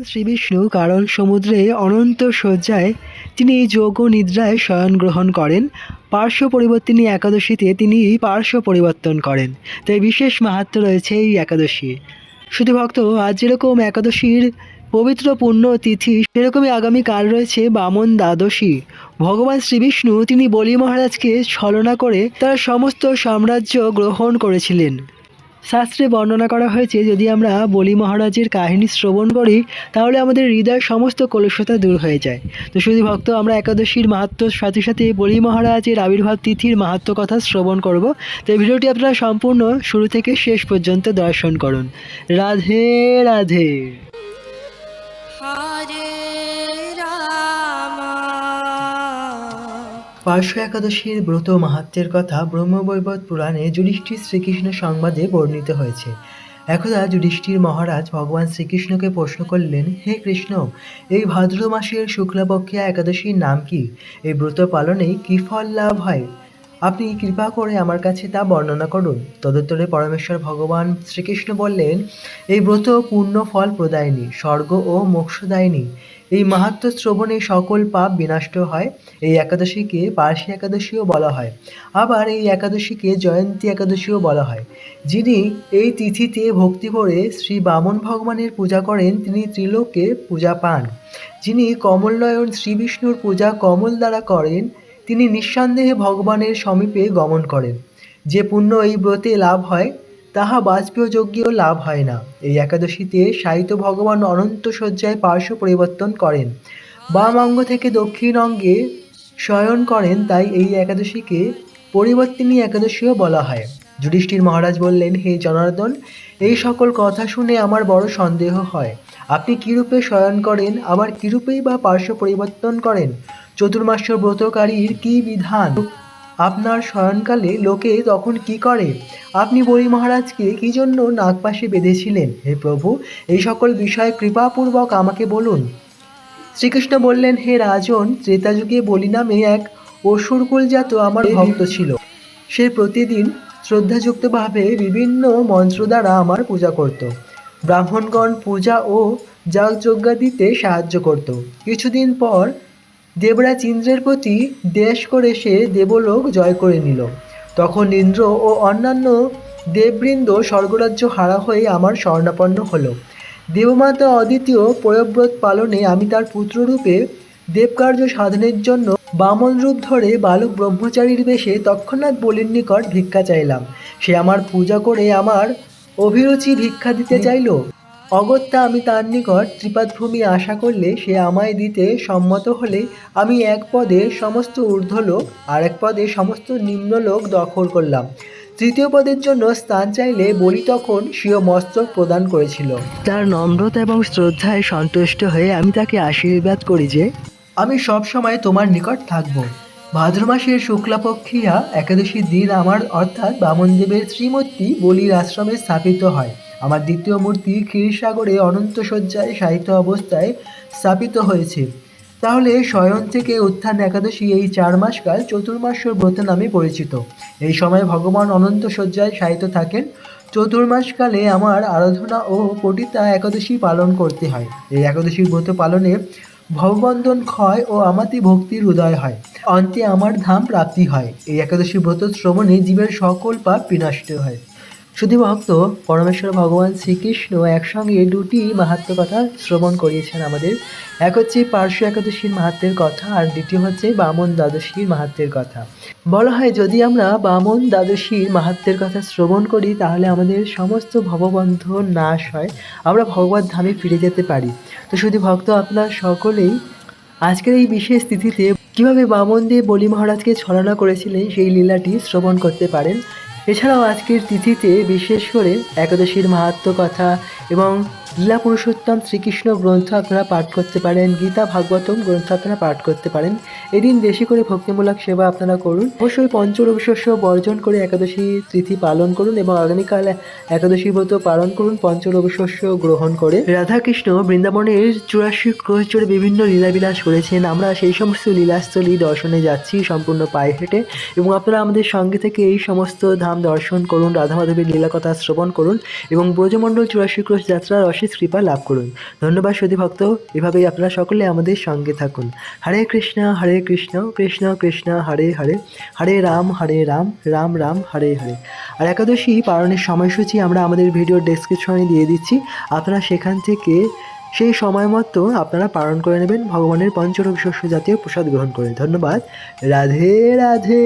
শ্রীবিষ্ণু কারণ সমুদ্রে অনন্ত শয্যায় তিনি যোগ ও নিদ্রায় শয়ন গ্রহণ করেন। পার্শ্ব পরিবর্তিনী একাদশীতে তিনি পার্শ্ব পরিবর্তন করেন, তাই বিশেষ মাহাত্ম্য রয়েছে এই একাদশী। শুধু ভক্ত, আজ যেরকম একাদশীর পবিত্র পুণ্য তিথি, সেরকমই আগামীকাল রয়েছে বামন দ্বাদশী। ভগবান শ্রীবিষ্ণু তিনি বলি মহারাজকে ছলনা করে তার সমস্ত সাম্রাজ্য গ্রহণ করেছিলেন। শাস্ত্রে বর্ণনা করা হয়েছে, যদি আমরা বলি মহারাজের কাহিনী শ্রবণ করি তাহলে আমাদের হৃদয়ের সমস্ত কলুষতা দূর হয়ে যায়। তো শুধু ভক্ত, আমরা একাদশীর মাহাত্ম্যর সাথে সাথে বলি মহারাজের আবির্ভাব তিথির মাহাত্ম্য কথা শ্রবণ করব। তো এই ভিডিওটি আপনারা সম্পূর্ণ শুরু থেকে শেষ পর্যন্ত দর্শন করুন। রাধে রাধে। পার্শ্ব একাদশীর ব্রত মাহাত্ম্যের কথা ব্রহ্মবৈবর্ত পুরাণে যুধিষ্ঠির শ্রীকৃষ্ণ সংবাদে বর্ণিত হয়েছে। একদা যুধিষ্ঠির মহারাজ ভগবান শ্রীকৃষ্ণকে প্রশ্ন করলেন, হে কৃষ্ণ, এই ভাদ্র মাসের শুক্লপক্ষিয়া একাদশীর নাম কি? এই ব্রত পালনে কি ফল লাভ হয়? আপনি কৃপা করে আমার কাছে তা বর্ণনা করুন। তদুত্তরে পরমেশ্বর ভগবান শ্রীকৃষ্ণ বললেন, এই ব্রত পূর্ণ ফল প্রদায়িনী, স্বর্গ ও মোক্ষদায়িনী। এই মাহাত্ম্য শ্রবণে সকল পাপ বিনষ্ট হয়। এই একাদশীকে পার্শ্বী একাদশীও বলা হয়। আবার এই একাদশীকে জয়ন্তী একাদশীও বলা হয়। যিনি এই তিথিতে ভক্তি করে শ্রী বামন ভগবানের পূজা করেন তিনি ত্রিলোকে পূজা পান। যিনি কমলনয়ন শ্রী বিষ্ণুর পূজা কমল দ্বারা করেন তিনি নিঃসন্দেহে ভগবানের সমীপে গমন করেন। যে পুণ্য এই ব্রতে লাভ হয় তাহা বাজপেয় যজ্ঞেও লাভ হয় না। এই একাদশীতে সাহিত্য ভগবান অনন্ত শয্যায় পার্শ্ব পরিবর্তন করেন, বাম অঙ্গ থেকে দক্ষিণ অঙ্গে শয়ন করেন, তাই এই একাদশীকে পরিবর্তিনী একাদশীও বলা হয়। যুধিষ্ঠির মহারাজ বললেন, হে জনার্দন, এই সকল কথা শুনে আমার বড় সন্দেহ হয়। আপনি কিরূপে শয়ন করেন, আবার কিরূপেই বা পার্শ্ব পরিবর্তন করেন? চতুর্মাস্য ব্রতকারীর কি বিধান? আপনার শয়নকালে লোকে তখন কি করে? আপনি বলি মহারাজকে কি জন্য নাগপাশে বেঁধেছিলেন? হে প্রভু, এই সকল বিষয় কৃপাপূর্বক আমাকে বলুন। শ্রীকৃষ্ণ বললেন, হে রাজন, ত্রেতাযুগে বলি নামে এক অসুরকুলজাত আমার ভক্ত ছিল। সে প্রতিদিন শ্রদ্ধাযুক্তভাবে বিভিন্ন মন্ত্র দ্বারা আমার পূজা করত। ব্রাহ্মণগণ পূজা ও যাগযজ্ঞ দিতে সাহায্য করত। কিছুদিন পর দেবরাজ ইন্দ্রের প্রতি দেশ করে সে দেবলোক জয় করে নিল। তখন ইন্দ্র ও অন্যান্য দেববৃন্দ স্বর্গরাজ্য হারা হয়ে আমার শরণাপন্ন হলো। দেবমাতা অদ্বিতীয় পয়ব্রত পালনে আমি তার পুত্ররূপে দেবকার্য সাধনের জন্য বামন রূপ ধরে বালক ব্রহ্মচারীর বেশে তৎক্ষণাৎ বলির নিকট ভিক্ষা চাইলাম। সে আমার পূজা করে আমার অভিরুচি ভিক্ষা দিতে চাইল। অগত্যা আমি তার নিকট ত্রিপাদভূমি আশা করলে সে আমায় দিতে সম্মত হলে আমি এক পদে সমস্ত ঊর্ধ্বলোক আর এক পদে সমস্ত নিম্নলোক দখল করলাম। তৃতীয় পদের জন্য স্থান চাইলে বলি তখন স্বীয় মস্তক প্রদান করেছিল। তার নম্রতা এবং শ্রদ্ধায় সন্তুষ্ট হয়ে আমি তাকে আশীর্বাদ করি যে আমি সব সময় তোমার নিকট থাকব। ভাদ্র মাসের শুক্লাপক্ষিয়া একাদশীর দিন আমার অর্থাৎ বামনদেবের শ্রীমূর্তি বলির আশ্রমে স্থাপিত হয়। আমার দ্বিতীয় মূর্তি ক্ষীরসাগরে অনন্ত শয্যায় শায়িত অবস্থায় স্থাপিত হয়েছে। তাহলে শয়ন থেকে উত্থান একাদশী এই 4 মাসকাল চতুর্মাস্য ব্রত নামে পরিচিত। এই সময় ভগবান অনন্ত শয্যায় শায়িত থাকেন। চতুর্মাসকালে আমার আরাধনা ও পঠিতা একাদশী পালন করতে হয়। এই একাদশীর ব্রত পালনে ভববন্ধন ক্ষয় ও আমাতে ভক্তির উদয় হয়, অন্তে আমার ধাম প্রাপ্তি হয়। এই একাদশী ব্রত শ্রবণে জীবের সকল পাপ বিনষ্ট হয়। শুধু ভক্ত, পরমেশ্বর ভগবান শ্রীকৃষ্ণ একসঙ্গে দুটি মাহাত্ম্য কথা শ্রবণ করিয়েছেন আমাদের। এক হচ্ছে পার্শ্ব একাদশীর মাহাত্ম্যের কথা, আর দ্বিতীয় হচ্ছে বামন দ্বাদশীর মাহাত্ম্যের কথা। বলা হয়, যদি আমরা বামন দ্বাদশীর মাহাত্ম্যের কথা শ্রবণ করি তাহলে আমাদের সমস্ত ভববন্ধন নাশ হয়, আমরা ভগবত ধামে ফিরে যেতে পারি। তো শুধু ভক্ত, আপনার সকলেই আজকের এই বিশেষ তিথিতে কীভাবে বামনদেব বলি মহারাজকে ছলনা করেছিলেন সেই লীলাটি শ্রবণ করতে পারেন। এছাড়াও আজকের তিথিতে বিশেষ করে একাদশীর মাহাত্ম্য কথা এবং লীলা পুরুষোত্তম শ্রীকৃষ্ণ গ্রন্থ আপনারা পাঠ করতে পারেন, গীতা ভাগবতম গ্রন্থ আপনারা পাঠ করতে পারেন। এদিন বেশি করে ভক্তিমূলক সেবা আপনারা করুন। অবশ্যই পঞ্চরবি শস্য বর্জন করে একাদশী তিথি পালন করুন এবং আগামীকাল একাদশী ব্রত পালন করুন পঞ্চরবি শস্য গ্রহণ করে। রাধাকৃষ্ণ বৃন্দাবনের 84 ক্রোশ জুড়ে বিভিন্ন লীলাবিলাস করেছেন। আমরা সেই সমস্ত লীলাস্থলী দর্শনে যাচ্ছি সম্পূর্ণ পায়ে হেঁটে, এবং আপনারা আমাদের সঙ্গে থেকে এই সমস্ত ধাম দর্শন করুন, রাধা মাধবের লীলা কথা শ্রবণ করুন এবং ব্রজমণ্ডল 84 ক্রোশ যাত্রার অশেষ কৃপা লাভ করুন। ধন্যবাদ সুধী ভক্ত, এভাবেই আপনারা সকলে আমাদের সঙ্গে থাকুন। হরে কৃষ্ণ কৃষ্ণ কৃষ্ণ হরে হরে, হরে রাম রাম রাম হরে হরে। আর একাদশী পালনের সময়সূচি আমরা আমাদের ভিডিওর ডেসক্রিপশনে দিয়ে দিচ্ছি, আপনারা সেখান থেকে সেই সময় মতো আপনারা পালন করে নেবেন ভগবানের পঞ্চরোগ শস্য জাতীয় প্রসাদ গ্রহণ করে। ধন্যবাদ। রাধে রাধে।